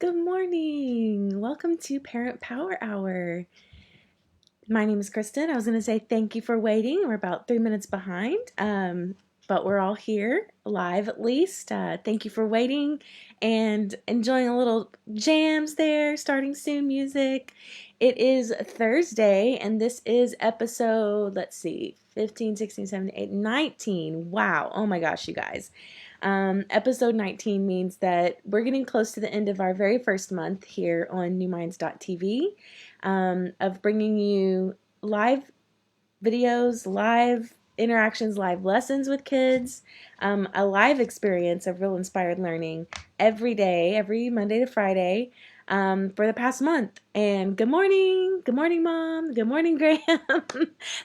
Good morning. Welcome to Parent Power Hour. My name is Kristen. I was going to say thank you for waiting. We're about 3 minutes behind, but we're all here live at least. Thank you for waiting and enjoying a little jams there, starting soon music. It is Thursday, and this is episode, let's see, 15, 16, 17, 18, 19. Wow. Oh my gosh, you guys. Episode 19 means that we're getting close to the end of our very first month here on newminds.tv, of bringing you live videos, live interactions, live lessons with kids, a live experience of real inspired learning every day, every Monday to Friday, for the past month. And good morning, Mom, good morning, Graham.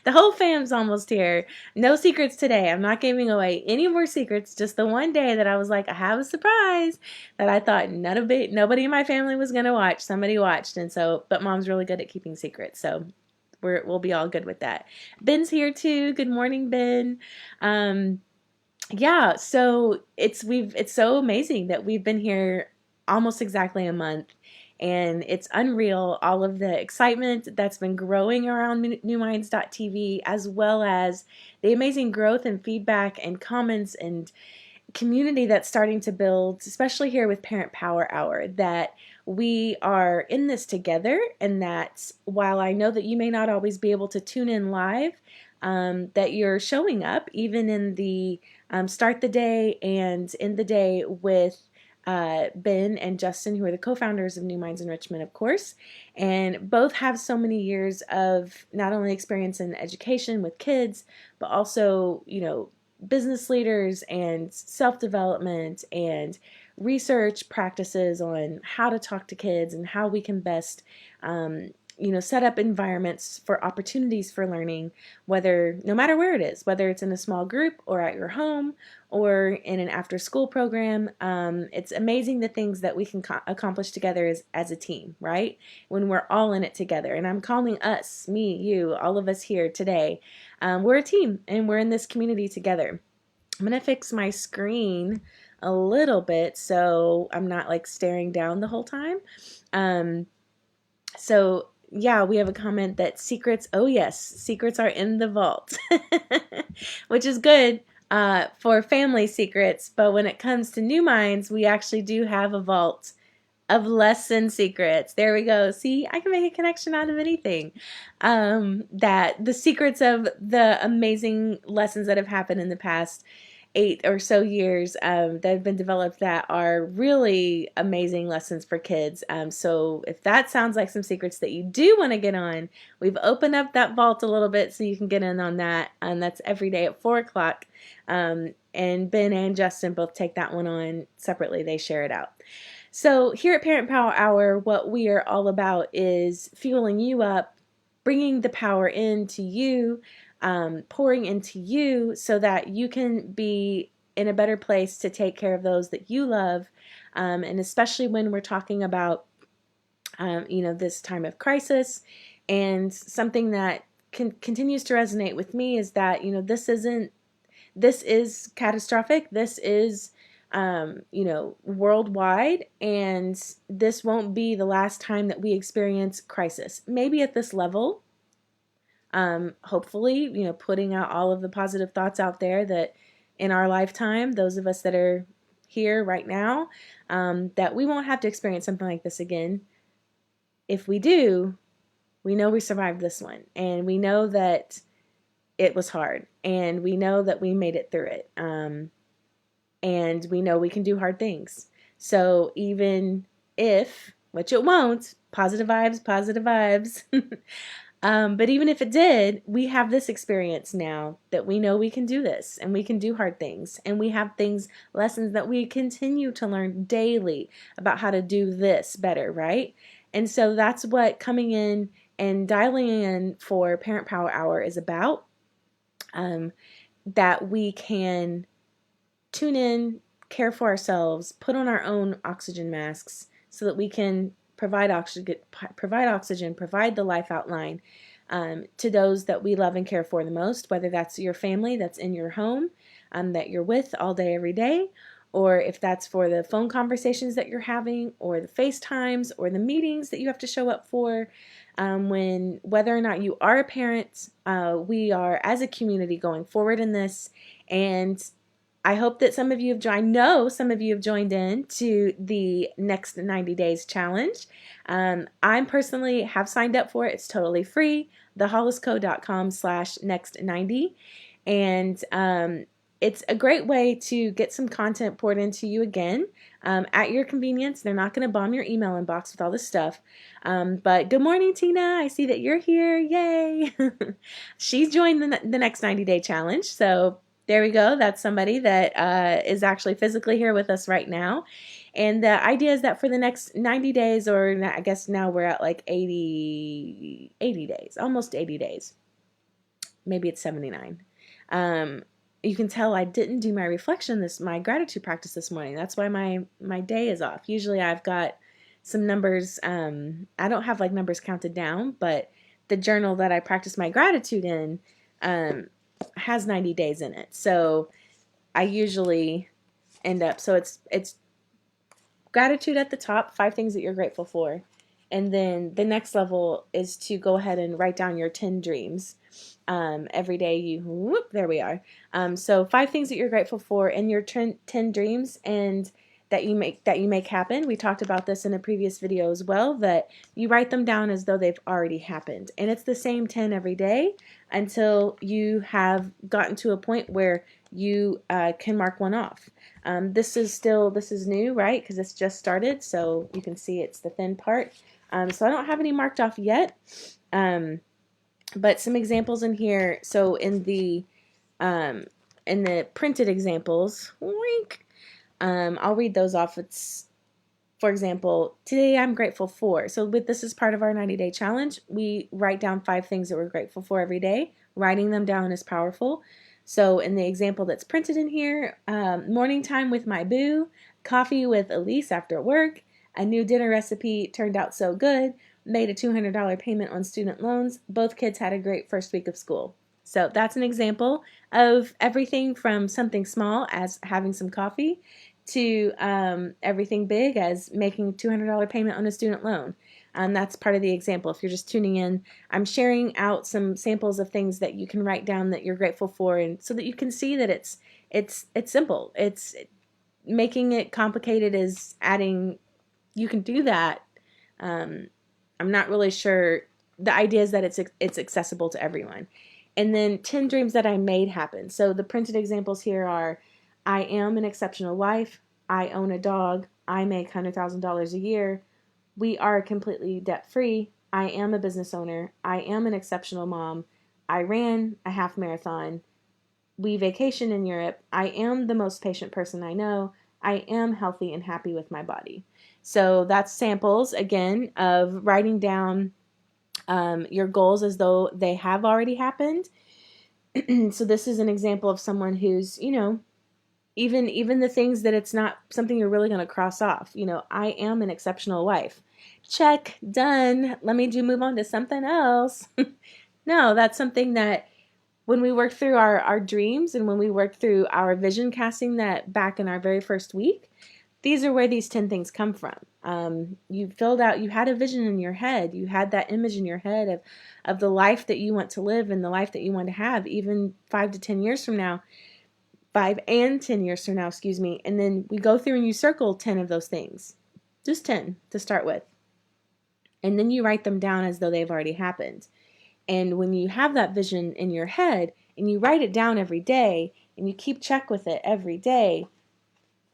The whole fam's almost here. No secrets today. I'm not giving away any more secrets. Just the one day that I was like, I have a surprise that I thought nobody in my family was gonna watch. Somebody watched, and so, but Mom's really good at keeping secrets, so we'll be all good with that. Ben's here too. Good morning, Ben. Um, yeah, so it's so amazing that we've been here almost exactly a month, and it's unreal all of the excitement that's been growing around newminds.tv, as well as the amazing growth and feedback and comments and community that's starting to build, especially here with Parent Power Hour, that we are in this together, and that while I know that you may not always be able to tune in live, that you're showing up even in the start the day and end the day with Ben and Justin, who are the co-founders of New Minds Enrichment, of course, and both have so many years of not only experience in education with kids, but also, business leaders and self-development and research practices on how to talk to kids and how we can best set up environments for opportunities for learning, whether no matter where it is, whether it's in a small group or at your home or in an after school program. It's amazing the things that we can accomplish together as a team, right? When we're all in it together. And I'm calling us, me, you, all of us here today. We're a team, and we're in this community together. I'm going to fix my screen a little bit so I'm not like staring down the whole time. So yeah, we have a comment that secrets, oh yes, secrets are in the vault, which is good for family secrets. But when it comes to New Minds, we actually do have a vault of lesson secrets. There we go. See, I can make a connection out of anything. That the secrets of the amazing lessons that have happened in the past 8 or so years that have been developed that are really amazing lessons for kids. So if that sounds like some secrets that you do want to get on, we've opened up that vault a little bit so you can get in on that. And that's every day at 4 o'clock. And Ben and Justin both take that one on separately. They share it out. So here at Parent Power Hour, what we are all about is fueling you up, bringing the power into you, pouring into you so that you can be in a better place to take care of those that you love. And especially when we're talking about, this time of crisis, and something that continues to resonate with me is that, this is catastrophic. This is, worldwide, and this won't be the last time that we experience crisis. Maybe at this level, hopefully, putting out all of the positive thoughts out there that in our lifetime, those of us that are here right now, that we won't have to experience something like this again. If we do, we know we survived this one, and we know that it was hard, and we know that we made it through it. And we know we can do hard things. So even if, which it won't, positive vibes, positive vibes. But even if it did, we have this experience now that we know we can do this, and we can do hard things, and we have lessons that we continue to learn daily about how to do this better, right? And so that's what coming in and dialing in for Parent Power Hour is about, that we can tune in, care for ourselves, put on our own oxygen masks so that we can provide oxygen, provide the life outline to those that we love and care for the most, whether that's your family that's in your home, that you're with all day, every day, or if that's for the phone conversations that you're having, or the FaceTimes, or the meetings that you have to show up for. Whether or not you are a parent, we are as a community going forward in this, and I hope that some of you have joined. I know some of you have joined in to the next 90 days challenge. I personally have signed up for it. It's totally free. thehollisco.com/next90, and it's a great way to get some content poured into you again at your convenience. They're not going to bomb your email inbox with all this stuff. But good morning, Tina. I see that you're here. Yay! She's joined the next 90-day challenge. So there we go. That's somebody that is actually physically here with us right now. And the idea is that for the next 90 days, or I guess now we're at like 80 days, almost 80 days. Maybe it's 79. You can tell I didn't do my reflection, my gratitude practice this morning. That's why my day is off. Usually I've got some numbers. I don't have like numbers counted down, but the journal that I practice my gratitude in has 90 days in it. So I usually end up, so it's gratitude at the top, 5 things that you're grateful for. And then the next level is to go ahead and write down your 10 dreams. Every day there we are. So 5 things that you're grateful for in your 10 dreams, and that you make happen. We talked about this in a previous video as well, that you write them down as though they've already happened. And it's the same 10 every day until you have gotten to a point where you can mark one off. This is new, right? Because it's just started, so you can see it's the thin part. So I don't have any marked off yet. But some examples in here. So in the printed examples, I'll read those off. It's, for example, today I'm grateful for. So this is part of our 90-day challenge. We write down 5 things that we're grateful for every day. Writing them down is powerful. So in the example that's printed in here, morning time with my boo, coffee with Elise after work, a new dinner recipe turned out so good, made a $200 payment on student loans, both kids had a great first week of school. So that's an example of everything from something small as having some coffee to everything big as making a $200 payment on a student loan. That's part of the example. If you're just tuning in, I'm sharing out some samples of things that you can write down that you're grateful for, and so that you can see that it's simple. It's making it complicated is adding. You can do that. I'm not really sure. The idea is that it's accessible to everyone. And then 10 dreams that I made happen. So the printed examples here are: I am an exceptional wife. I own a dog. I make $100,000 a year. We are completely debt-free. I am a business owner. I am an exceptional mom. I ran a half marathon. We vacation in Europe. I am the most patient person I know. I am healthy and happy with my body. So that's samples, again, of writing down your goals as though they have already happened. So this is an example of someone who's, even the things that it's not something you're really going to cross off. I am an exceptional wife. Check, done. Let me move on to something else. No, that's something that when we work through our dreams, and when we work through our vision casting that back in our very first week, these are where these 10 things come from. You had a vision in your head. You had that image in your head of the life that you want to live and the life that you want to have, even 5 to 10 years from now. 5 and 10 years from now, excuse me. And then we go through and you circle 10 of those things. Just 10 to start with. And then you write them down as though they've already happened. And when you have that vision in your head and you write it down every day and you keep check with it every day,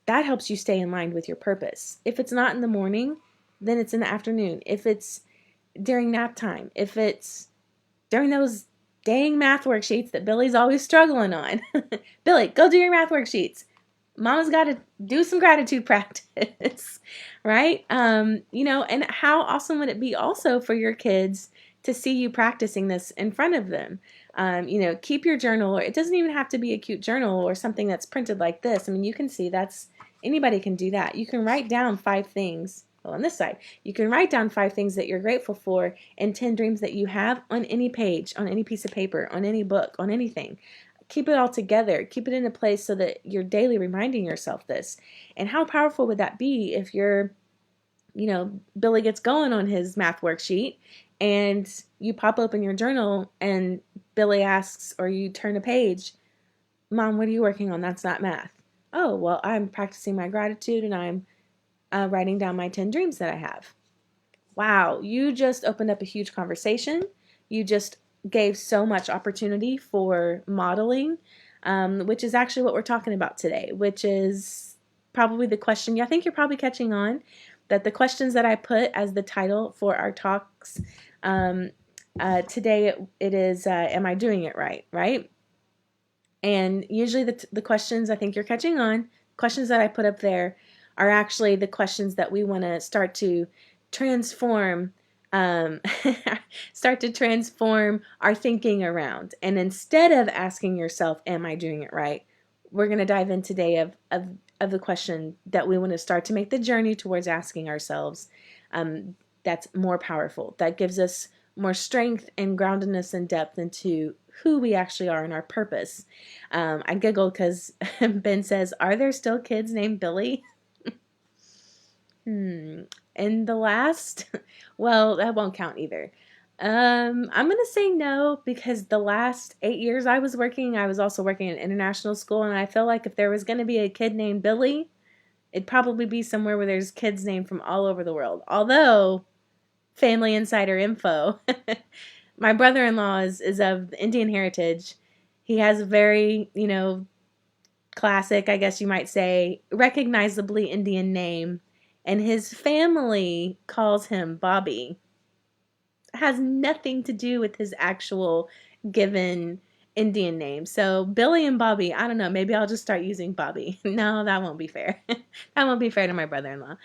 that helps you stay in line with your purpose. If it's not in the morning, then it's in the afternoon. If it's during nap time, if it's during those dang math worksheets that Billy's always struggling on. Billy, go do your math worksheets. Mama's got to do some gratitude practice, right? And how awesome would it be also for your kids to see you practicing this in front of them? Keep your journal, or it doesn't even have to be a cute journal or something that's printed like this. I mean, you can see anybody can do that. You can write down 5 things. Well, on this side, you can write down 5 things that you're grateful for and 10 dreams that you have on any page, on any piece of paper, on any book, on anything. keep it all together. Keep it in a place so that you're daily reminding yourself this. And how powerful would that be if Billy gets going on his math worksheet and you pop open your journal and Billy asks, or you turn a page, Mom, what are you working on? That's not math. Oh, well, I'm practicing my gratitude and I'm writing down my 10 dreams that I have. Wow, you just opened up a huge conversation. You just gave so much opportunity for modeling, which is actually what we're talking about today, which is probably the question. I think you're probably catching on that the questions that I put as the title for our talks today, it is, am I doing it right, right? And usually the questions, I think you're catching on, questions that I put up there are actually the questions that we want to start to transform, um, start to transform our thinking around. And instead of asking yourself, am I doing it right? We're going to dive in today of the question that we want to start to make the journey towards asking ourselves, that's more powerful, that gives us more strength and groundedness and depth into who we actually are and our purpose. I giggled because Ben says, are there still kids named Billy? And the last, well, that won't count either. I'm going to say no, because the last 8 years I was also working in international school, and I feel like if there was going to be a kid named Billy, it'd probably be somewhere where there's kids named from all over the world. Although, family insider info, my brother-in-law is of Indian heritage. He has a very, classic, I guess you might say, recognizably Indian name, and his family calls him Bobby. It has nothing to do with his actual given Indian name. So Billy and Bobby, I don't know, maybe I'll just start using Bobby. No, that won't be fair. That won't be fair to my brother-in-law.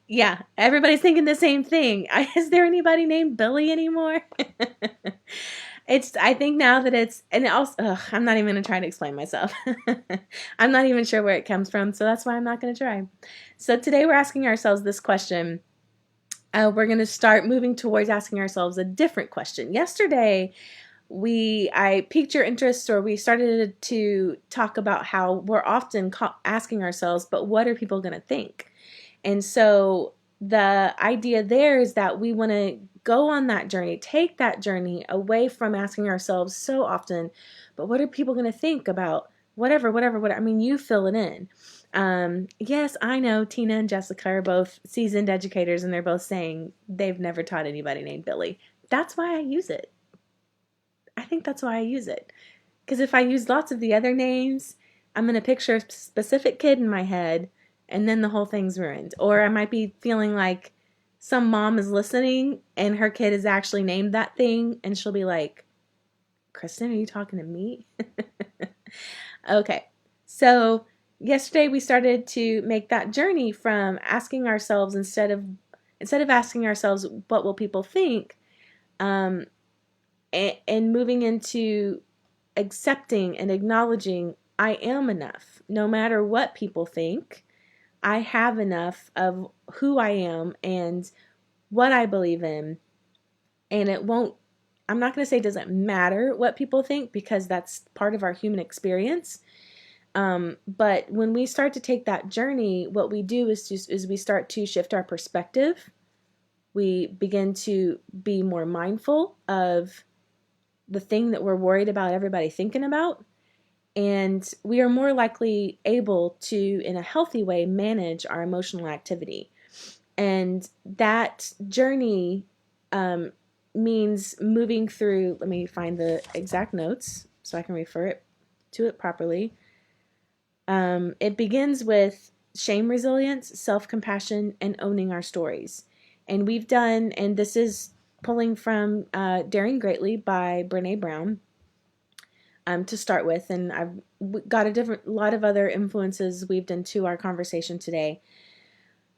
Yeah, everybody's thinking the same thing. Is there anybody named Billy anymore? I think now that and also, I'm not even going to try to explain myself. I'm not even sure where it comes from, so that's why I'm not going to try. So today we're asking ourselves this question. We're going to start moving towards asking ourselves a different question. Yesterday, I piqued your interest, or we started to talk about how we're often asking ourselves, but what are people going to think? And so the idea there is that we want to go on that journey, take that journey away from asking ourselves so often, but what are people going to think about whatever. I mean, you fill it in. Yes, I know Tina and Jessica are both seasoned educators, and they're both saying they've never taught anybody named Billy. That's why I use it. I think that's why I use it. Because if I use lots of the other names, I'm going to picture a specific kid in my head, and then the whole thing's ruined. Or I might be feeling like some mom is listening and her kid is actually named that thing, and she'll be like, Kristen, are you talking to me? Okay, so yesterday we started to make that journey from asking ourselves, instead of asking ourselves, what will people think, and moving into accepting and acknowledging I am enough. No matter what people think, I have enough of who I am and what I believe in. And I'm not going to say it doesn't matter what people think, because that's part of our human experience. But when we start to take that journey, what we do is we start to shift our perspective. We begin to be more mindful of the thing that we're worried about everybody thinking about. And we are more likely able to, in a healthy way, manage our emotional activity. And that journey means moving through, let me find the exact notes so I can refer to it properly. It begins with shame resilience, self-compassion, and owning our stories. And this is pulling from Daring Greatly by Brene Brown, to start with, and I've got a lot of other influences weaved into our conversation today.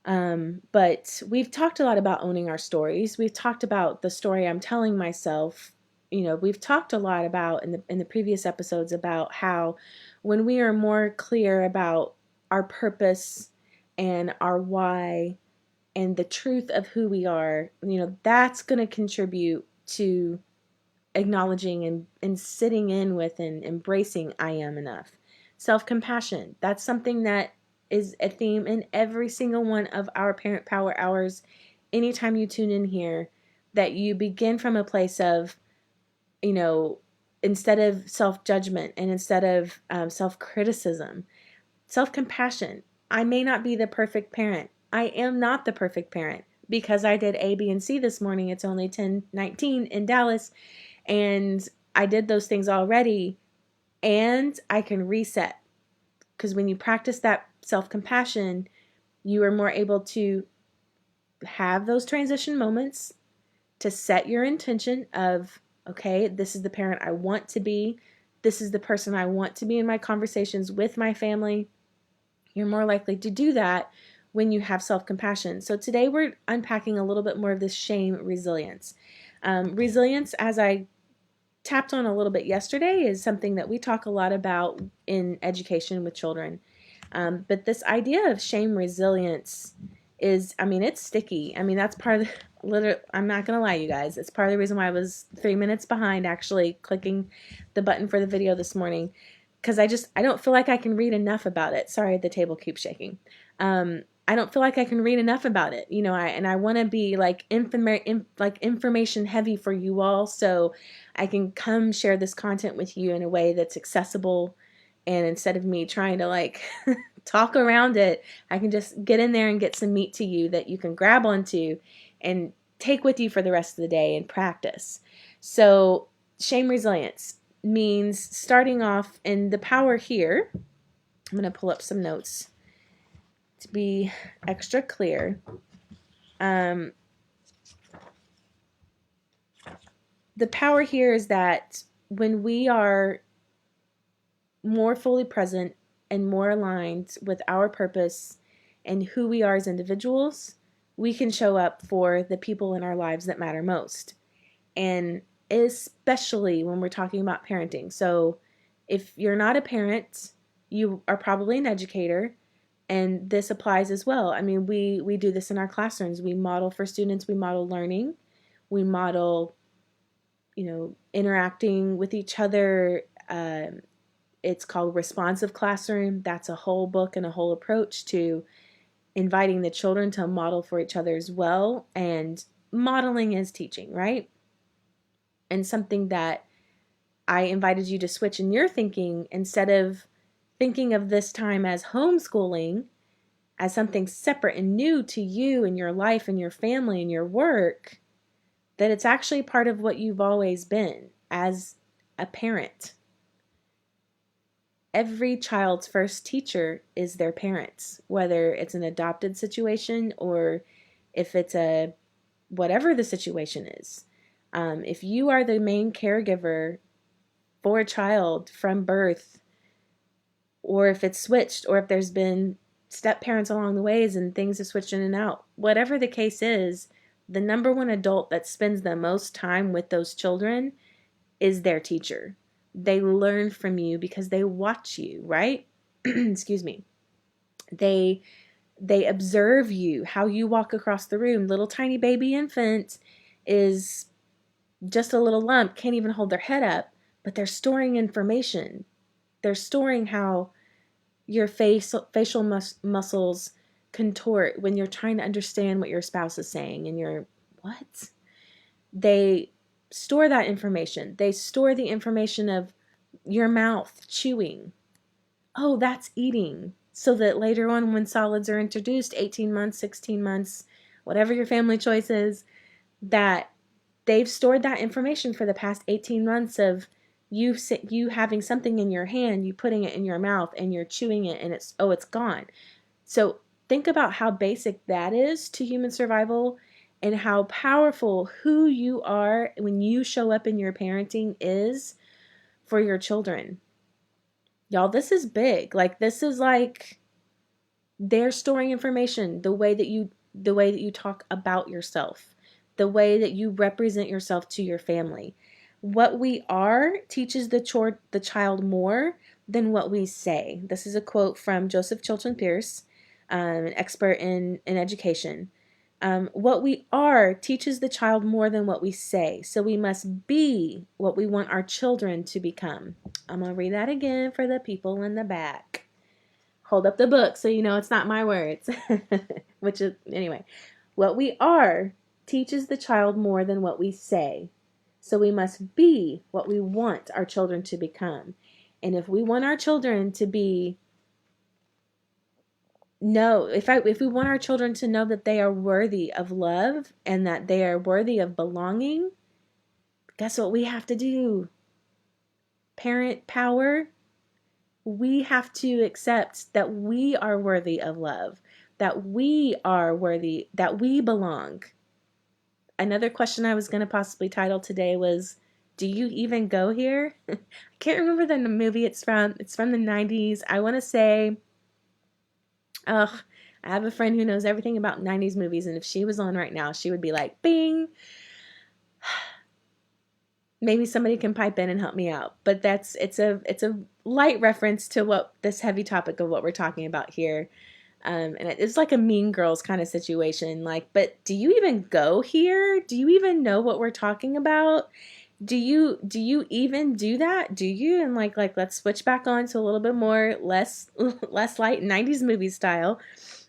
But we've talked a lot about owning our stories. We've talked about the story I'm telling myself. We've talked a lot about in the previous episodes about how when we are more clear about our purpose and our why and the truth of who we are, that's going to contribute to acknowledging and sitting in with and embracing I am enough. Self-compassion, that's something that is a theme in every single one of our Parent Power Hours. Anytime you tune in here, that you begin from a place of, instead of self-judgment and instead of self-criticism, self-compassion. I may not be the perfect parent. I am not the perfect parent. Because I did A, B, and C this morning, it's only 10:19 in Dallas, and I did those things already, and I can reset. Because when you practice that self-compassion, you are more able to have those transition moments, to set your intention of, okay, this is the parent I want to be. This is the person I want to be in my conversations with my family. You're more likely to do that when you have self-compassion. So today we're unpacking a little bit more of this shame resilience. Resilience, as I tapped on a little bit yesterday, is something that we talk a lot about in education with children. But this idea of shame resilience is, it's sticky. That's part of I'm not going to lie, you guys. It's part of the reason why I was 3 minutes behind actually clicking the button for the video this morning. Because I don't feel like I can read enough about it. Sorry, the table keeps shaking. I don't feel like I can read enough about it. I want to be like information heavy for you all, so I can come share this content with you in a way that's accessible. And instead of me trying to talk around it, I can just get in there and get some meat to you that you can grab onto and take with you for the rest of the day and practice. So shame resilience means starting off, in the power here, I'm going to pull up some notes to be extra clear. The power here is that when we are more fully present and more aligned with our purpose and who we are as individuals, we can show up for the people in our lives that matter most. And especially when we're talking about parenting. So if you're not a parent, you are probably an educator, and this applies as well. We do this in our classrooms. We model for students, we model learning, we model, interacting with each other. It's called Responsive Classroom. That's a whole book and a whole approach to inviting the children to model for each other as well. And modeling is teaching, right? And something that I invited you to switch in your thinking, instead of thinking of this time as homeschooling, as something separate and new to you and your life and your family and your work, that it's actually part of what you've always been as a parent. Every child's first teacher is their parents, whether it's an adopted situation or if it's whatever the situation is. If you are the main caregiver for a child from birth, or if it's switched, or if there's been step parents along the ways and things have switched in and out, whatever the case is, the number one adult that spends the most time with those children is their teacher. They learn from you because they watch you, right? Excuse me. They observe you, how you walk across the room. Little tiny baby infant is just a little lump, can't even hold their head up, but they're storing information. They're storing how your facial muscles contort when you're trying to understand what your spouse is saying, and you're, what? They store that information. They store the information of your mouth chewing. Oh, that's eating. So that later on, when solids are introduced, 18 months, 16 months, whatever your family choice is, that they've stored that information for the past 18 months of you having something in your hand, you putting it in your mouth, and you're chewing it, and it's gone. So think about how basic that is to human survival, and how powerful who you are when you show up in your parenting is for your children. Y'all, this is big. This is they're storing information, the way that you talk about yourself, the way that you represent yourself to your family. What we are teaches the child more than what we say. This is a quote from Joseph Chilton Pearce, an expert in education. What we are teaches the child more than what we say. So we must be what we want our children to become. I'm going to read that again for the people in the back. Hold up the book so you know it's not my words. Which is, anyway, what we are teaches the child more than what we say. So we must be what we want our children to become. And if we want our children to be if we want our children to know that they are worthy of love and that they are worthy of belonging, guess what we have to do? Parent power, we have to accept that we are worthy of love, that we are worthy, that we belong. Another question I was going to possibly title today was, do you even go here? I can't remember the movie it's from. It's from the 90s. I want to say, ugh, I have a friend who knows everything about 90s movies, and if she was on right now, she would be like, bing. Maybe somebody can pipe in and help me out. But it's a light reference to what this heavy topic of what we're talking about here. And it's like a Mean Girls kind of situation. Like, but do you even go here? Do you even know what we're talking about? Do you even do that? Do you? And like let's switch back on to a little bit more less light 90s movie style.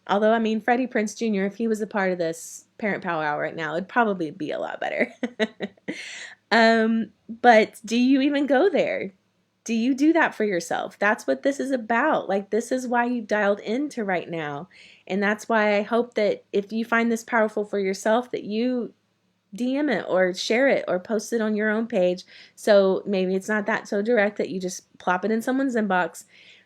Although I mean Freddie Prinze Jr., if he was a part of this Parent Power Hour right now, it'd probably be a lot better. But do you even go there? Do you do that for yourself? That's what this is about. Like, this is why you dialed into right now. And that's why I hope that if you find this powerful for yourself, that you DM it or share it or post it on your own page. So maybe it's not that so direct that you just plop it in someone's inbox,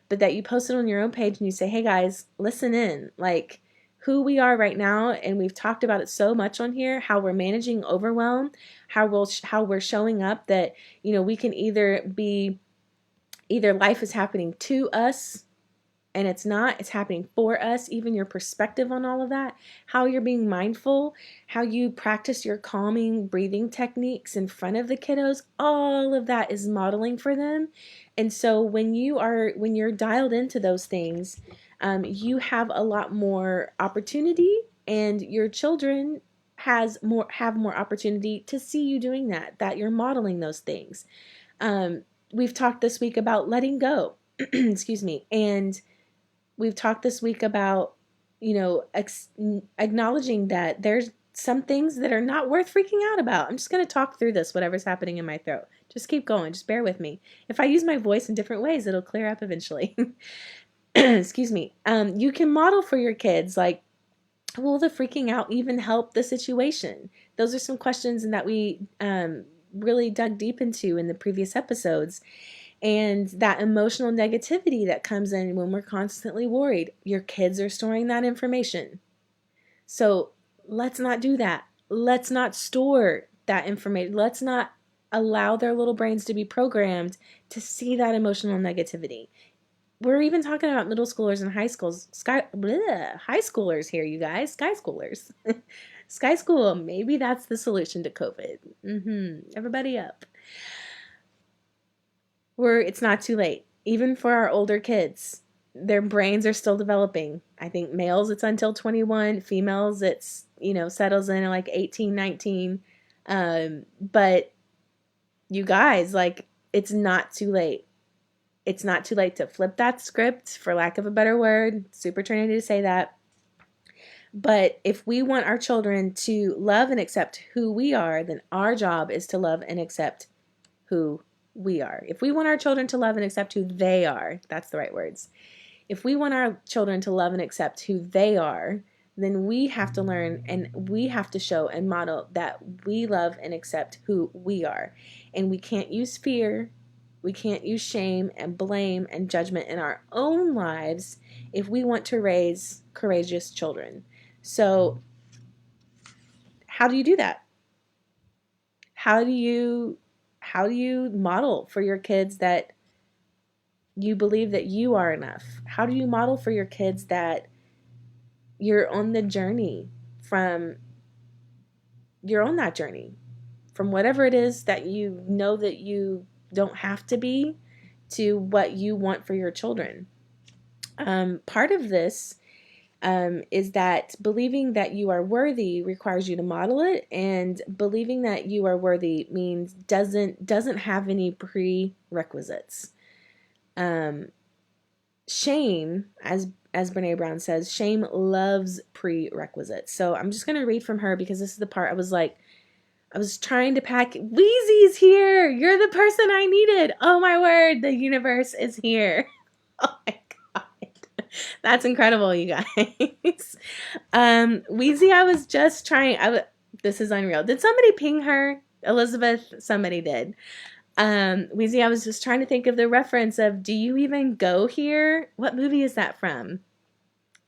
but that you post it on your own page and you say, hey guys, listen in. Like, who we are right now, and we've talked about it so much on here, how we're managing overwhelm, how we're showing up, that, you know, we can either life is happening to us and it's happening for us. Even your perspective on all of that, how you're being mindful, how you practice your calming breathing techniques in front of the kiddos, all of that is modeling for them. And so when you're dialed into those things, you have a lot more opportunity, and your children have more opportunity to see you doing that you're modeling those things. We've talked this week about letting go, excuse me, and we've talked this week about, you know, acknowledging that there's some things that are not worth freaking out about. I'm just going to talk through this, whatever's happening in my throat. Just keep going. Just bear with me. If I use my voice in different ways, it'll clear up eventually. Excuse me. You can model for your kids, like, will the freaking out even help the situation? Those are some questions that we really dug deep into in the previous episodes. And that emotional negativity that comes in when we're constantly worried. Your kids are storing that information. So let's not do that. Let's not store that information. Let's not allow their little brains to be programmed to see that emotional negativity. We're even talking about middle schoolers and high schoolers here, you guys. Sky schoolers. Sky school. Maybe that's the solution to COVID. Everybody up. It's not too late. Even for our older kids, their brains are still developing. I think males, it's until 21. Females, it's, you know, settles in at like 18, 19. But you guys, like, it's not too late. It's not too late to flip that script, for lack of a better word. Super trendy to say that. But if we want our children to love and accept who we are, then our job is to love and accept who we are. If we want our children to love and accept who they are, that's the right words. If we want our children to love and accept who they are, then we have to learn and we have to show and model that we love and accept who we are. And we can't use fear, we can't use shame and blame and judgment in our own lives if we want to raise courageous children. So, how do you do that? How do you model for your kids that you believe that you are enough? How do you model for your kids that you're on that journey from whatever it is that you know that you don't have to be, to what you want for your children? Part of this is that believing that you are worthy requires you to model it, and believing that you are worthy means doesn't have any prerequisites. Shame, as Brene Brown says, shame loves prerequisites. So I'm just going to read from her because this is the part I was trying to pack. Wheezy's here. You're the person I needed. Oh my word, the universe is here. Oh my God. That's incredible, you guys. Wheezy, I was just trying. This is unreal. Did somebody ping her? Elizabeth? Somebody did. Wheezy, I was just trying to think of the reference of, do you even go here? What movie is that from?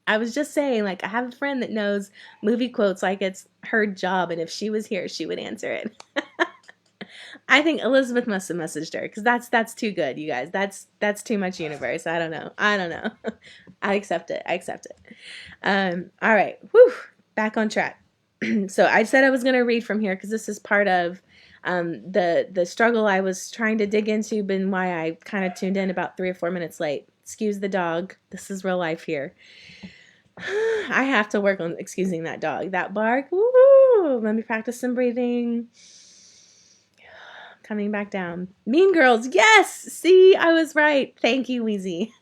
I was just saying, like, I have a friend that knows movie quotes like it's her job, and if she was here, she would answer it. I think Elizabeth must have messaged her because that's too good, you guys. That's too much universe. I don't know. I accept it. All right. Whew. Back on track. So I said I was going to read from here because this is part of the struggle I was trying to dig into, but why I kind of tuned in about 3 or 4 minutes late. Excuse the dog. This is real life here. I have to work on excusing that dog. That bark. Woo! Let me practice some breathing. Coming back down. Mean Girls. Yes! See, I was right. Thank you, Wheezy.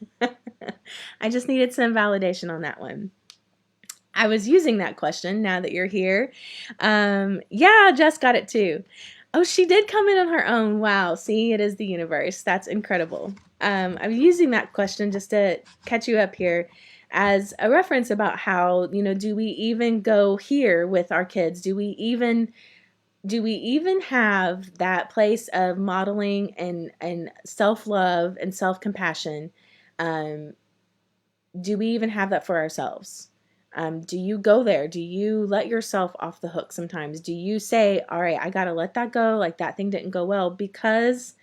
I just needed some validation on that one. I was using that question now that you're here. Yeah, Jess got it too. Oh, she did come in on her own. Wow. See, it is the universe. That's incredible. I'm using that question just to catch you up here as a reference about how, do we even go here with our kids? Do we even have that place of modeling and self-love and self-compassion? Do we even have that for ourselves? Do you go there? Do you let yourself off the hook sometimes? Do you say, all right, I got to let that go, like that thing didn't go well? Because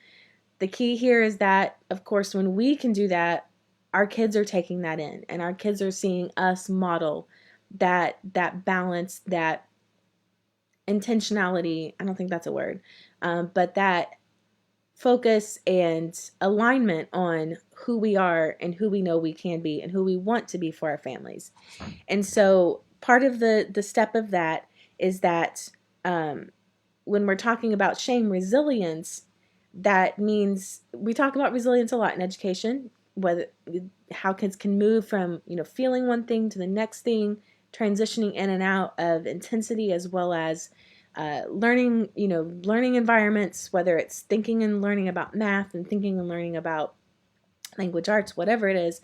the key here is that, of course, when we can do that, our kids are taking that in, and our kids are seeing us model that balance, that intentionality. I don't think that's a word, but that focus and alignment on who we are and who we know we can be and who we want to be for our families. And so part of the step of that is that when we're talking about shame resilience, that means we talk about resilience a lot in education, whether how kids can move from feeling one thing to the next thing, transitioning in and out of intensity, as well as learning environments, whether it's thinking and learning about math and thinking and learning about language arts, whatever it is.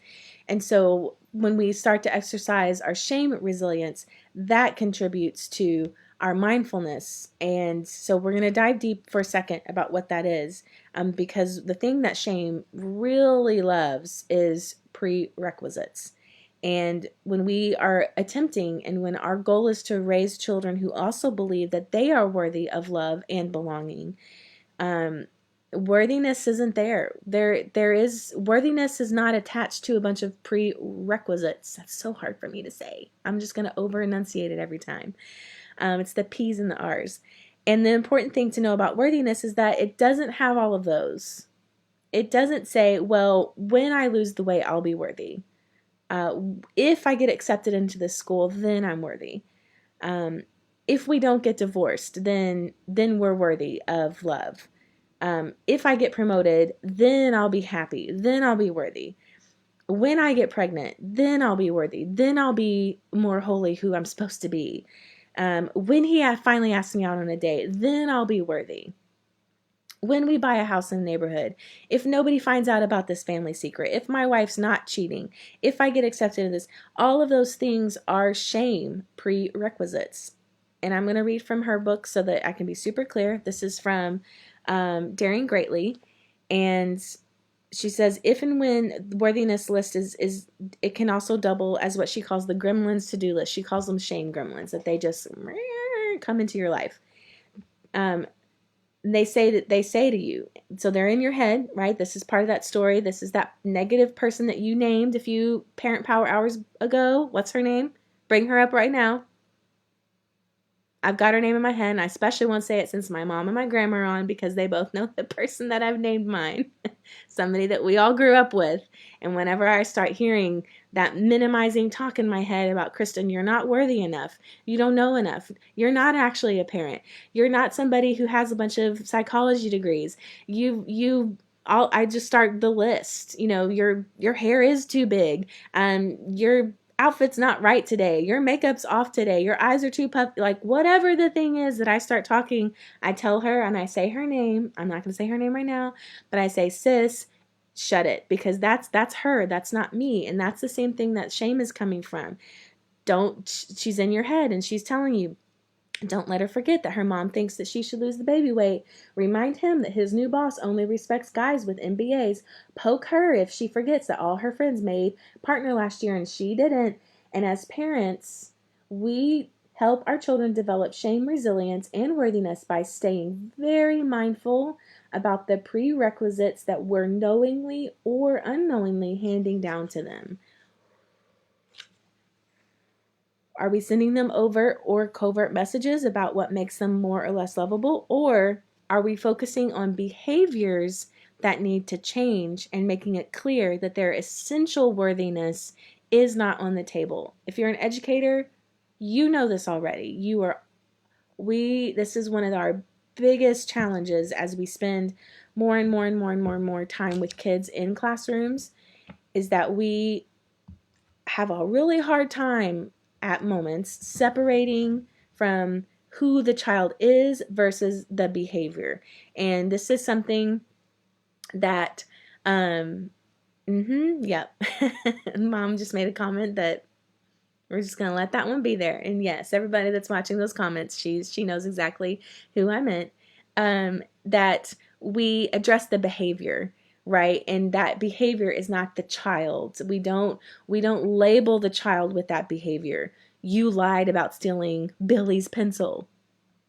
And so when we start to exercise our shame resilience, that contributes to our mindfulness. And so we're going to dive deep for a second about what that is, because the thing that shame really loves is prerequisites. And when we are attempting, and when our goal is to raise children who also believe that they are worthy of love and belonging, worthiness isn't there. Worthiness is not attached to a bunch of prerequisites. That's so hard for me to say. I'm just going to over enunciate it every time. It's the P's and the R's. And the important thing to know about worthiness is that it doesn't have all of those. It doesn't say, well, when I lose the weight, I'll be worthy. If I get accepted into this school, then I'm worthy. If we don't get divorced, then we're worthy of love. If I get promoted, then I'll be happy. Then I'll be worthy. When I get pregnant, then I'll be worthy. Then I'll be more holy who I'm supposed to be. When he finally asks me out on a date, then I'll be worthy. When we buy a house in the neighborhood, if nobody finds out about this family secret, if my wife's not cheating, if I get accepted in this, all of those things are shame prerequisites. And I'm going to read from her book so that I can be super clear. This is from Daring Greatly, and she says, if and when worthiness list is it can also double as what she calls the gremlins to-do list. She calls them shame gremlins, that they just come into your life. They say to you, so they're in your head, right? This is part of that story. This is that negative person that you named a few Parent Power Hours ago. What's her name? Bring her up right now. I've got her name in my head, and I especially won't say it since my mom and my grandma are on, because they both know the person that I've named mine. Somebody that we all grew up with. And whenever I start hearing that minimizing talk in my head about, Kristen, you're not worthy enough. You don't know enough. You're not actually a parent. You're not somebody who has a bunch of psychology degrees. I just start the list. Your hair is too big. Your outfit's not right today. Your makeup's off today. Your eyes are too puffy. Like, whatever the thing is that I start talking, I tell her and I say her name. I'm not going to say her name right now, but I say, sis, shut it, because that's her. That's not me. And that's the same thing that shame is coming from. She's in your head and she's telling you, don't let her forget that her mom thinks that she should lose the baby weight. Remind him that his new boss only respects guys with MBAs. Poke her if she forgets that all her friends made partner last year and she didn't. And as parents, we help our children develop shame resilience and worthiness by staying very mindful about the prerequisites that we're knowingly or unknowingly handing down to them. Are we sending them overt or covert messages about what makes them more or less lovable? Or are we focusing on behaviors that need to change and making it clear that their essential worthiness is not on the table? If you're an educator, you know this already. This is one of our biggest challenges as we spend more and more time with kids in classrooms, is that we have a really hard time at moments separating from who the child is versus the behavior. And this is something that, yep. Mom just made a comment that we're just going to let that one be there. And yes, everybody that's watching those comments, she knows exactly who I meant. That we address the behavior, right? And that behavior is not the child. We don't label the child with that behavior. You lied about stealing Billy's pencil.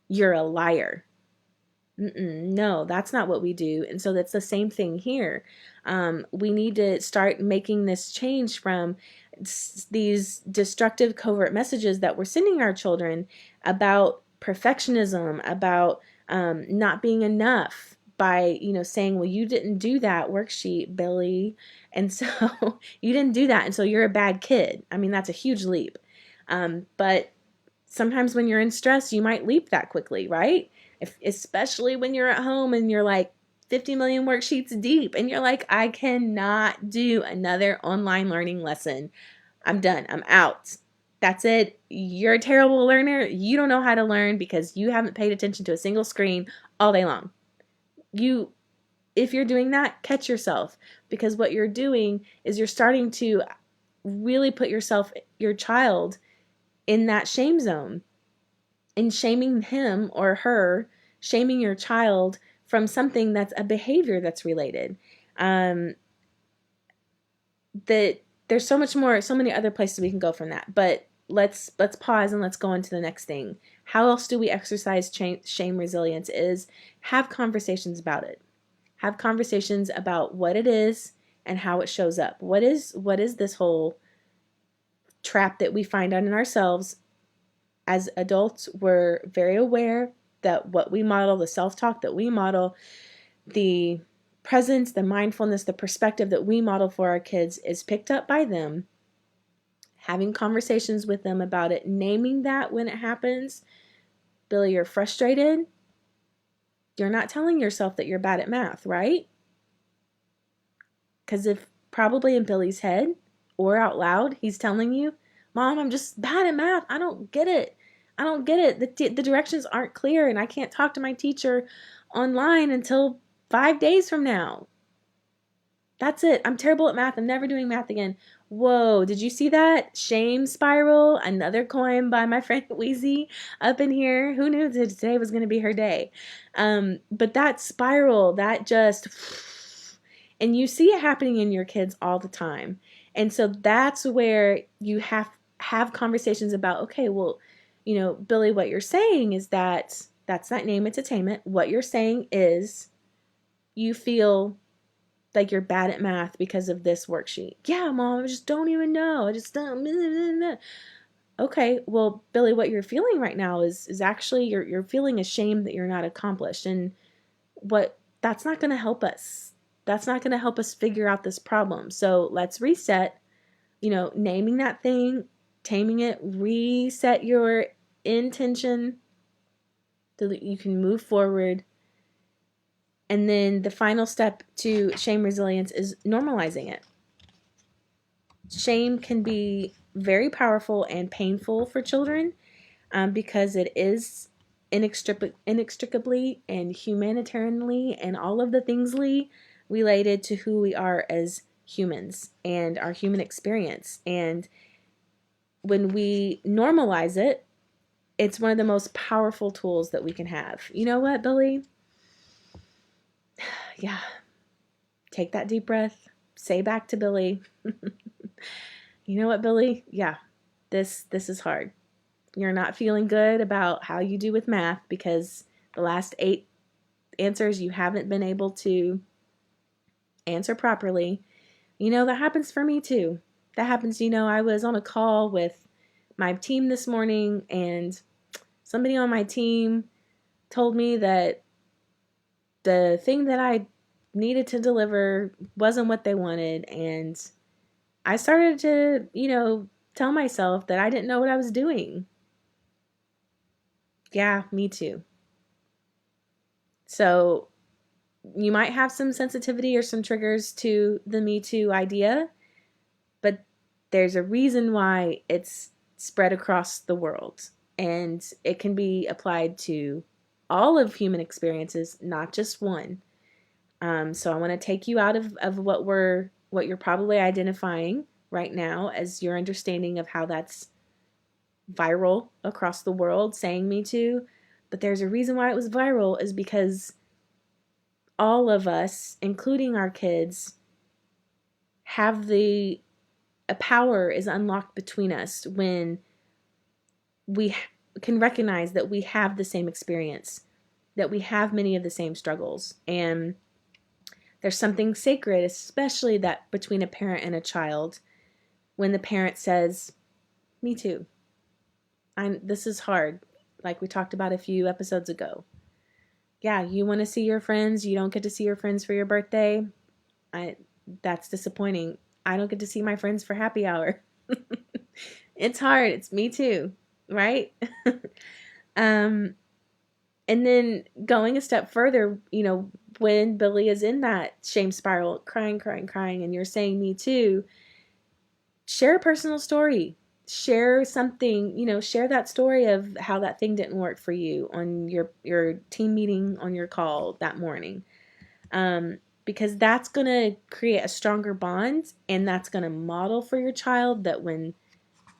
You're a liar. No, that's not what we do. And so that's the same thing here. We need to start making this change from these destructive covert messages that we're sending our children about perfectionism, about not being enough, by saying, well, you didn't do that worksheet, Billy, and so you didn't do that, and so you're a bad kid. I mean, that's a huge leap. But sometimes when you're in stress, you might leap that quickly, right? Especially when you're at home and you're like 50 million worksheets deep and you're like, I cannot do another online learning lesson. I'm done. I'm out. That's it. You're a terrible learner. You don't know how to learn because you haven't paid attention to a single screen all day long. If you're doing that, catch yourself, because what you're doing is you're starting to really put your child in that shame zone, and shaming him or her, shaming your child from something that's a behavior that's related. That there's so many other places we can go from that. But let's pause and let's go on to the next thing. How else do we exercise shame resilience? Is have conversations about it. Have conversations about what it is and how it shows up. What is this whole trap that we find out in ourselves? As adults, we're very aware that what we model, the self-talk that we model, the presence, the mindfulness, the perspective that we model for our kids is picked up by them. Having conversations with them about it, naming that when it happens. Billy, you're frustrated. You're not telling yourself that you're bad at math, right? Because if probably in Billy's head or out loud, he's telling you, Mom, I'm just bad at math. I don't get it. The directions aren't clear, and I can't talk to my teacher online until 5 days from now. That's it. I'm terrible at math. I'm never doing math again. Whoa, did you see that? Shame spiral. Another coin by my friend Wheezy up in here. Who knew that today was going to be her day? But that spiral, that just... And you see it happening in your kids all the time. And so that's where you have conversations about, okay, well, Billy, what you're saying is that's not name entertainment. What you're saying is you feel like you're bad at math because of this worksheet. Yeah, Mom, I just don't even know. I just don't. Okay, well, Billy, what you're feeling right now is actually you're feeling ashamed that you're not accomplished. And that's not going to help us. That's not going to help us figure out this problem. So let's reset. naming that thing, taming it, reset your intention so that you can move forward. And then the final step to shame resilience is normalizing it. Shame can be very powerful and painful for children because it is inextricably and humanitarianly and all of the thingsly related to who we are as humans and our human experience. And when we normalize it, it's one of the most powerful tools that we can have. You know what, Billy? Yeah. Take that deep breath. Say back to Billy, you know what, Billy? Yeah, this is hard. You're not feeling good about how you do with math because the last 8 answers you haven't been able to answer properly. That happens for me too. That happens, I was on a call with my team this morning and somebody on my team told me that the thing that I needed to deliver wasn't what they wanted. And I started to, tell myself that I didn't know what I was doing. Yeah, me too. So you might have some sensitivity or some triggers to the Me Too idea, but there's a reason why it's spread across the world. And it can be applied to all of human experiences, not just one. So I want to take you out of what you're probably identifying right now as your understanding of how that's viral across the world, saying Me Too. But there's a reason why it was viral is because all of us, including our kids, have a power is unlocked between us when we can recognize that we have the same experience, that we have many of the same struggles. And there's something sacred, especially that between a parent and a child, when the parent says, Me too. This is hard, like we talked about a few episodes ago. Yeah, you want to see your friends, you don't get to see your friends for your birthday. That's disappointing. I don't get to see my friends for happy hour. It's hard. It's me too, right? And then going a step further, when Billy is in that shame spiral, crying, crying, crying, and you're saying Me too, share a personal story. Share something, share that story of how that thing didn't work for you on your team meeting on your call that morning. Because that's going to create a stronger bond, and that's going to model for your child that when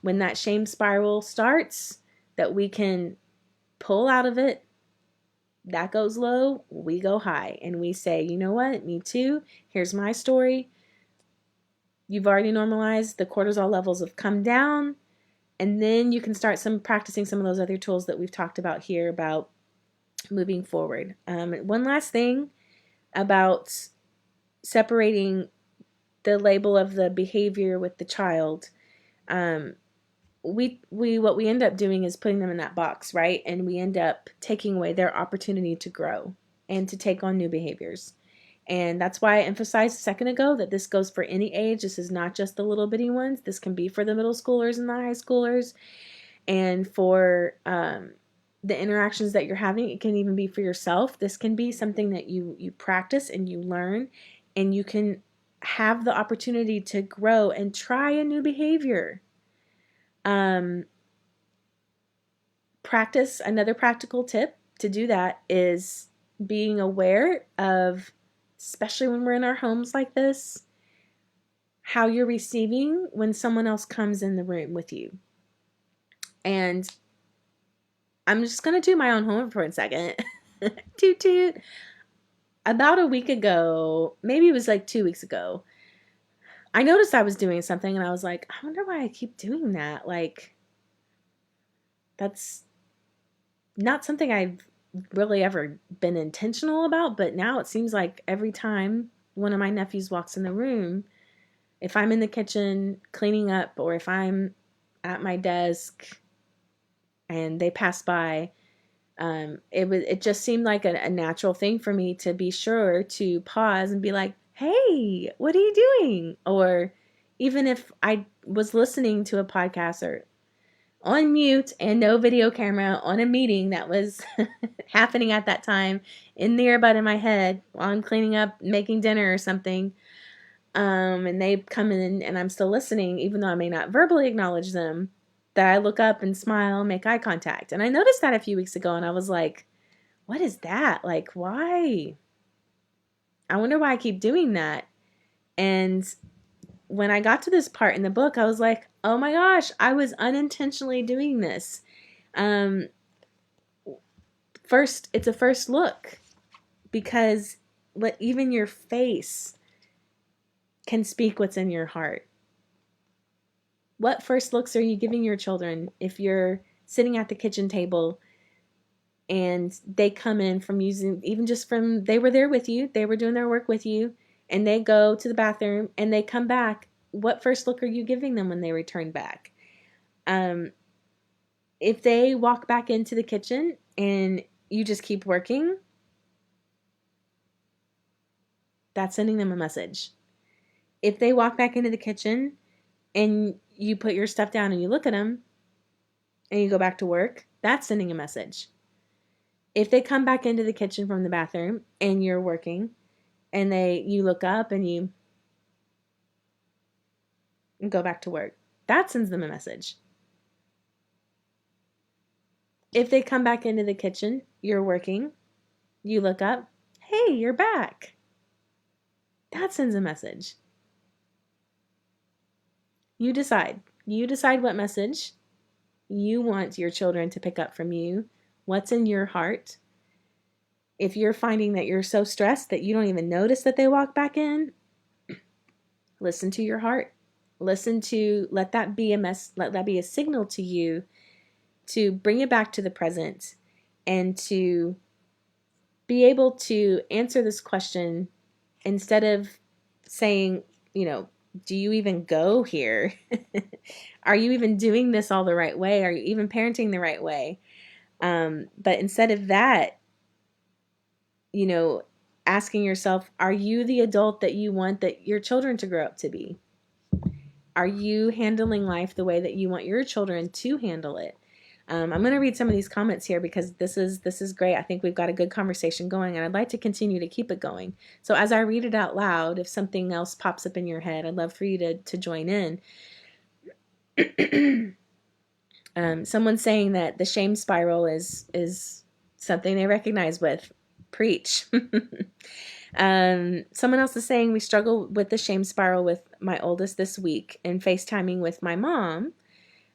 that shame spiral starts, that we can pull out of it. That goes low, we go high, and we say, you know what, Me too, here's my story. You've already normalized, the cortisol levels have come down, and then you can start practicing some of those other tools that we've talked about here about moving forward. One last thing about separating the label of the behavior with the child. We what we end up doing is putting them in that box, right? And we end up taking away their opportunity to grow and to take on new behaviors. And that's why I emphasized a second ago that this goes for any age. This is not just the little bitty ones. This can be for the middle schoolers and the high schoolers, and for the interactions that you're having. It can even be for yourself. This can be something that you practice and you learn, and you can have the opportunity to grow and try a new behavior. Practice, another practical tip to do that is being aware of, especially when we're in our homes like this, how you're receiving when someone else comes in the room with you. And I'm just going to do my own homework for a second. Toot toot. About a week ago, maybe it was like 2 weeks ago, I noticed I was doing something and I was like, I wonder why I keep doing that. Like, that's not something I've really ever been intentional about, but now it seems like every time one of my nephews walks in the room, if I'm in the kitchen cleaning up or if I'm at my desk and they pass by, it just seemed like a natural thing for me to be sure to pause and be like, hey, what are you doing? Or, even if I was listening to a podcast or on mute and no video camera on a meeting that was happening at that time in the earbud in my head while I'm cleaning up, making dinner or something, and they come in and I'm still listening, even though I may not verbally acknowledge them, that I look up and smile, make eye contact. And I noticed that a few weeks ago, and I was like, what is that? Like, why? I wonder why I keep doing that. And when I got to this part in the book, I was like, oh my gosh, I was unintentionally doing this. Um, First, it's a first look, because even your face can speak what's in your heart. What first looks are you giving your children if you're sitting at the kitchen table and they come in from using, even just from, they were there with you, they were doing their work with you, and they go to the bathroom and they come back? What first look are you giving them when they return back? If they walk back into the kitchen and you just keep working, that's sending them a message. If they walk back into the kitchen and you put your stuff down and you look at them and you go back to work, that's sending a message. If they come back into the kitchen from the bathroom and you're working and you look up and you go back to work, that sends them a message. If they come back into the kitchen, you're working, you look up, hey, you're back, that sends a message. You decide. You decide what message you want your children to pick up from you, what's in your heart. If you're finding that you're so stressed that you don't even notice that they walk back in, listen to your heart. Let that be a signal to you to bring it back to the present and to be able to answer this question instead of saying, do you even go here? Are you even doing this all the right way? Are you even parenting the right way? But instead of that, asking yourself, are you the adult that you want that your children to grow up to be? Are you handling life the way that you want your children to handle it? I'm going to read some of these comments here because this is great. I think we've got a good conversation going, and I'd like to continue to keep it going. So as I read it out loud, if something else pops up in your head, I'd love for you to join in. Someone's saying that the shame spiral is something they recognize with. Preach. Someone else is saying we struggle with the shame spiral with my oldest this week, and FaceTiming with my mom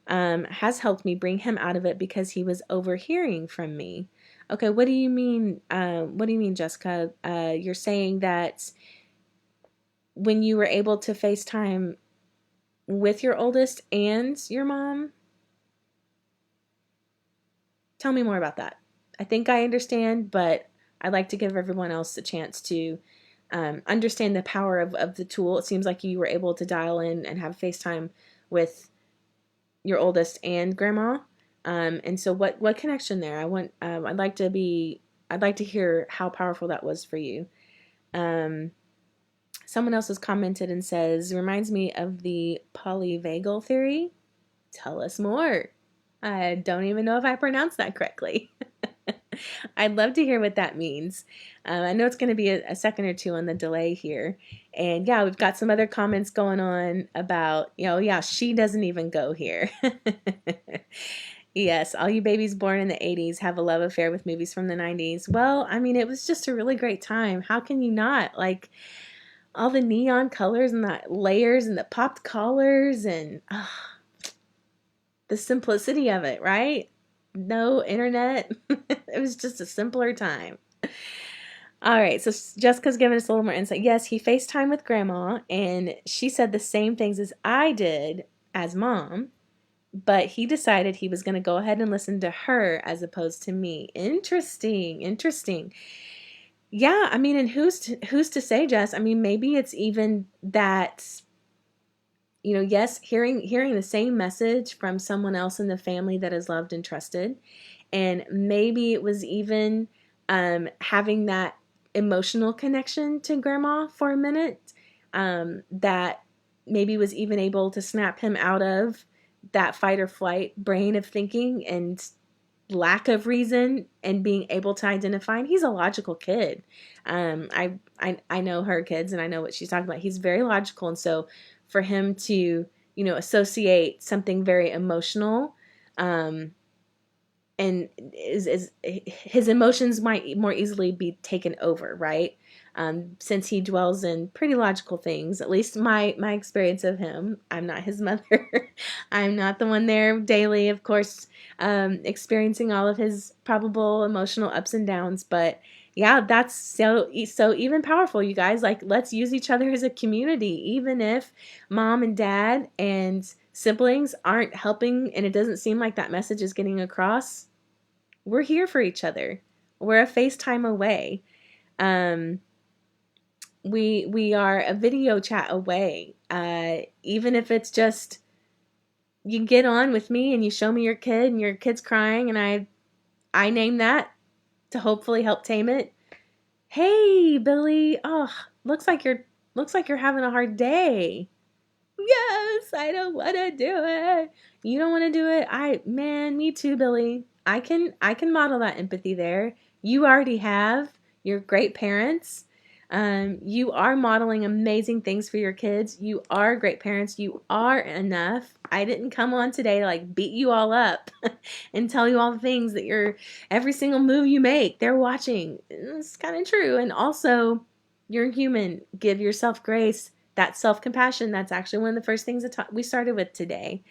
has helped me bring him out of it because he was overhearing from me. Okay, what do you mean? What do you mean, Jessica? You're saying that when you were able to FaceTime with your oldest and your mom? Tell me more about that. I think I understand, but I'd like to give everyone else a chance to understand the power of the tool. It seems like you were able to dial in and have FaceTime with your oldest and grandma. And so what connection there? I'd like to hear how powerful that was for you. Someone else has commented and says, reminds me of the polyvagal theory. Tell us more. I don't even know if I pronounced that correctly. I'd love to hear what that means. I know it's going to be a second or two on the delay here. And yeah, we've got some other comments going on about, she doesn't even go here. Yes, all you babies born in the 80s have a love affair with movies from the 90s. Well, I mean, it was just a really great time. How can you not? Like, all the neon colors and the layers and the popped collars and the simplicity of it, right? No internet. It was just a simpler time. All right, so Jessica's giving us a little more insight. Yes, he FaceTimed with grandma, and she said the same things as I did as mom, but he decided he was going to go ahead and listen to her as opposed to me. Interesting. Yeah, I mean, and who's to say, Jess? I mean, maybe it's even that, yes, hearing the same message from someone else in the family that is loved and trusted, and maybe it was even having that emotional connection to grandma for a minute, that maybe was even able to snap him out of that fight or flight brain of thinking and lack of reason, and being able to identify. And he's a logical kid. I know her kids, and I know what she's talking about. He's very logical, and so for him to associate something very emotional, and is his emotions might more easily be taken over, right? Since he dwells in pretty logical things, at least my experience of him. I'm not his mother. I'm not the one there daily, of course, experiencing all of his probable emotional ups and downs. But yeah, that's so even powerful, you guys. Like, let's use each other as a community, even if mom and dad and siblings aren't helping, and it doesn't seem like that message is getting across. We're here for each other. We're a FaceTime away. We are a video chat away. Even if it's just you get on with me and you show me your kid and your kid's crying, and I name that to hopefully help tame it. Hey, Billy. Oh, looks like you're having a hard day. Yes, I don't want to do it. You don't want to do it. Man, me too, Billy. I can model that empathy there. You already have. You're great parents. You are modeling amazing things for your kids. You are great parents. You are enough. I didn't come on today to like beat you all up and tell you all the things that every single move you make, they're watching. It's kind of true. And also, you're human. Give yourself grace. That self-compassion, that's actually one of the first things that we started with today.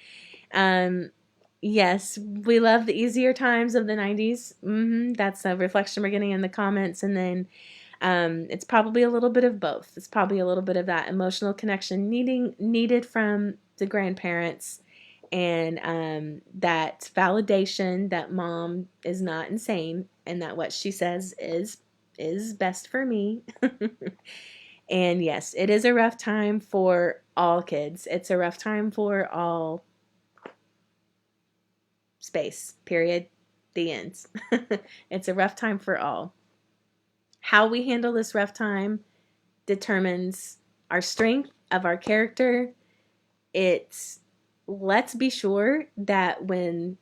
Yes, we love the easier times of the 90s. That's a reflection we're getting in the comments. And then it's probably a little bit of both. It's probably a little bit of that emotional connection needed from the grandparents, and that validation that mom is not insane and that what she says is best for me. And yes, it is a rough time for all kids. It's a rough time for all. Space, period, the end. It's a rough time for all. How we handle this rough time determines our strength of our character. Let's be sure that when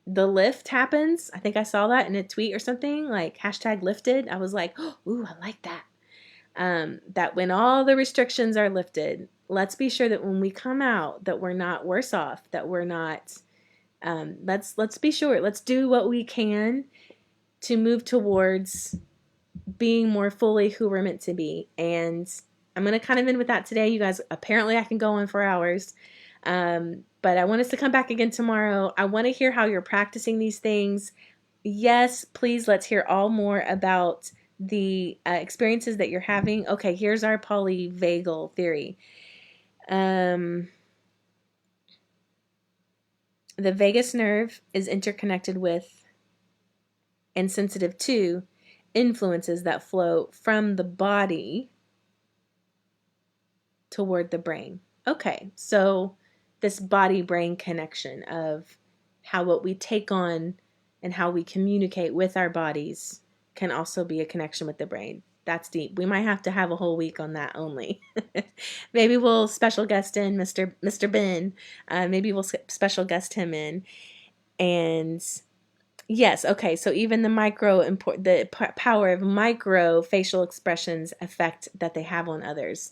the lift happens, I think I saw that in a tweet or something, like #lifted. I was like, ooh, I like that. That when all the restrictions are lifted, let's be sure that when we come out, that we're not worse off, that we're not. Let's be sure. Let's do what we can to move towards being more fully who we're meant to be. And I'm going to kind of end with that today, you guys. Apparently, I can go on for hours. But I want us to come back again tomorrow. I want to hear how you're practicing these things. Yes, please, let's hear all more about the experiences that you're having. Okay, here's our polyvagal theory. The vagus nerve is interconnected with and sensitive to influences that flow from the body toward the brain. Okay, so this body-brain connection of how what we take on and how we communicate with our bodies can also be a connection with the brain. That's deep. We might have to have a whole week on that only. Maybe we'll special guest in Mr. Ben. Maybe we'll special guest him in. And yes, okay. So even the power of micro facial expressions effect that they have on others.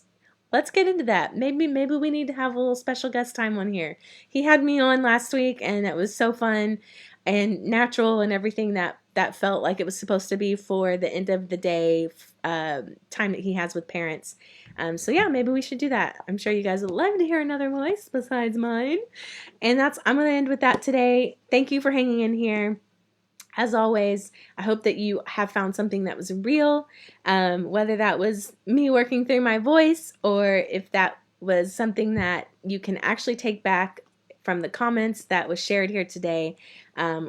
Let's get into that. Maybe we need to have a little special guest time on here. He had me on last week, and it was so fun and natural and everything that felt like it was supposed to be for the end of the day time that he has with parents. So yeah, maybe we should do that. I'm sure you guys would love to hear another voice besides mine. And I'm going to end with that today. Thank you for hanging in here. As always, I hope that you have found something that was real, whether that was me working through my voice or if that was something that you can actually take back from the comments that was shared here today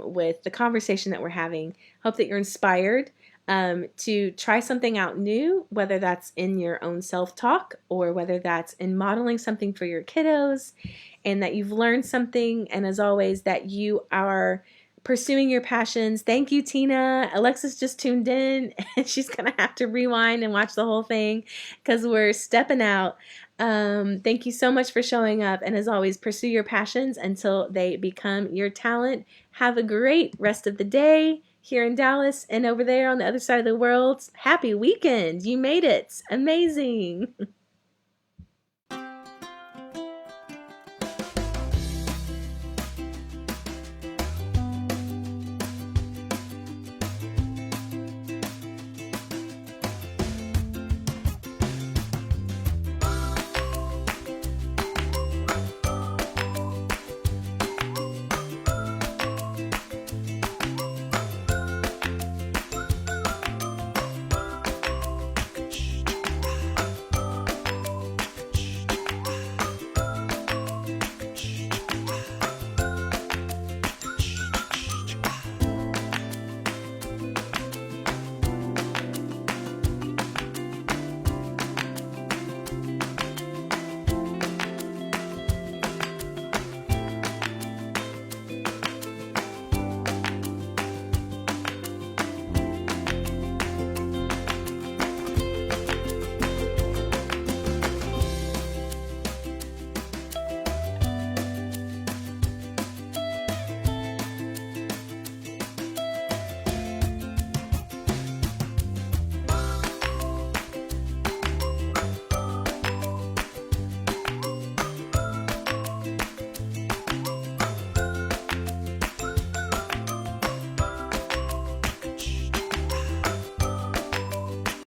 with the conversation that we're having. Hope that you're inspired to try something out new, whether that's in your own self-talk or whether that's in modeling something for your kiddos, and that you've learned something, and as always, that you are Pursuing Your Passions. Thank you, Tina. Alexis just tuned in and she's going to have to rewind and watch the whole thing because we're stepping out. Thank you so much for showing up. And as always, pursue your passions until they become your talent. Have a great rest of the day here in Dallas and over there on the other side of the world. Happy weekend. You made it. Amazing.